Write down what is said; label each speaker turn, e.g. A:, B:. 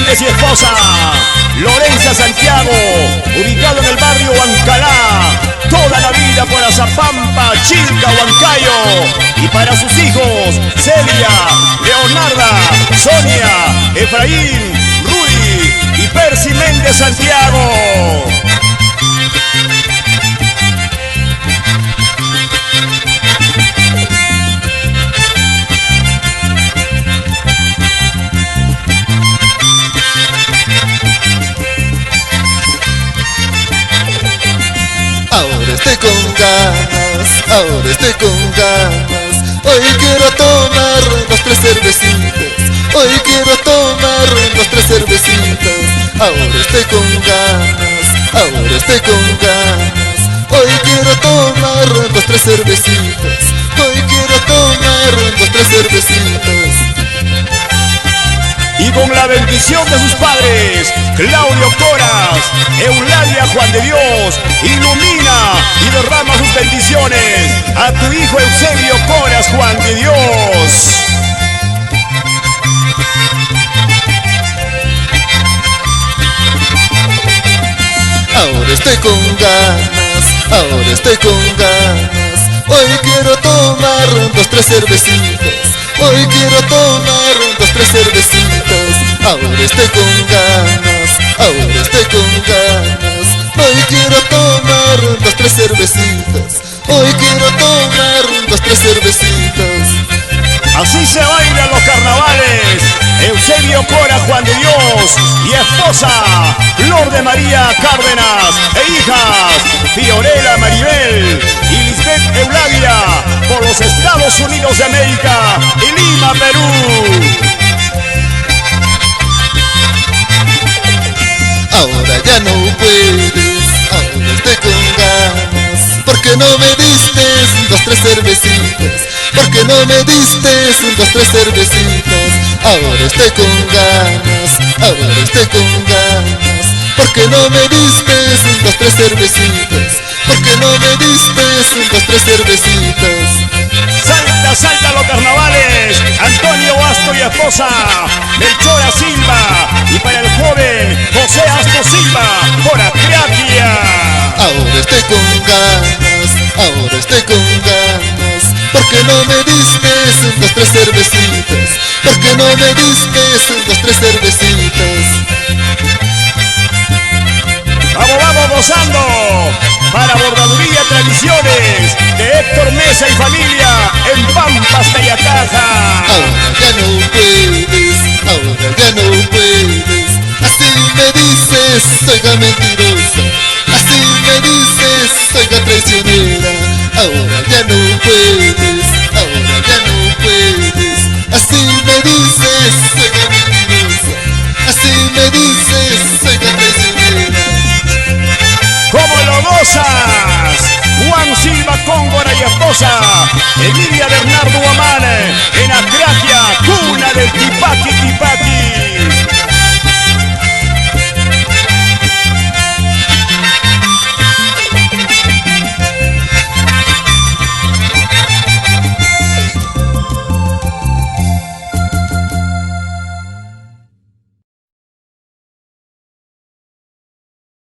A: Méndez y esposa Lorenza Santiago, ubicado en el barrio Huancalá, toda la vida por Azapampa, Chilca, Huancayo, y para sus hijos Celia, Leonarda, Sonia, Efraín, Rudy y Percy Méndez Santiago.
B: Ahora estoy con ganas, ahora estoy con ganas. Hoy quiero tomar 2, 3 cervecitas. Hoy quiero tomar 2, 3 cervecitas. Ahora estoy con ganas, ahora estoy con ganas. Hoy quiero tomar 2, 3 cervecitas. Hoy quiero tomar 2, 3 cervecitas.
A: Y con la bendición de sus padres, Claudio Coras, Eulalia Juan de Dios, ilumina y derrama sus bendiciones a tu hijo Eusebio Coras Juan de Dios.
B: Ahora estoy con ganas, ahora estoy con ganas. Hoy quiero tomar 2, 3 cervecitas. Hoy quiero tomar 2, 3 cervecitas. Ahora estoy con ganas, ahora estoy con ganas. Hoy quiero tomar 2, 3 cervecitas. Hoy quiero tomar 2, 3 cervecitas.
A: Así se bailan los carnavales. Eusebio Cora Juan de Dios y esposa Flor de María Cárdenas e hijas Fiorella Maribel y Lisbeth Eulalia por los Estados Unidos de América y Lima, Perú.
B: Ahora ya no puedes, ahora estoy con ganas. ¿Por qué no me diste 2, 3 cervecitas? ¿Por qué no me diste 2, 3 cervecitas? Ahora estoy con ganas, ahora estoy con ganas. ¿Por qué no me diste 2, 3 cervecitas? ¿Por qué no me diste 2, 3 cervecitas?
A: Salta, salta los carnavales. Antonio Astro y esposa Melchora Silva, y para el joven José Astro Silva por Acriaquia.
B: Ahora estoy con ganas, ahora estoy con ganas. ¿Por qué no me diste 2, 3 cervecitas? ¿Por qué no me diste 2, 3 cervecitas?
A: Vamos, vamos gozando para Bordaduría Tradiciones de Héctor Mesa y familia en Pampas, Tayacaja.
B: Ahora ya no puedes, ahora ya no puedes. Así me dices, oiga mentirosa. Así me dices, oiga traicionera. Ahora ya no puedes.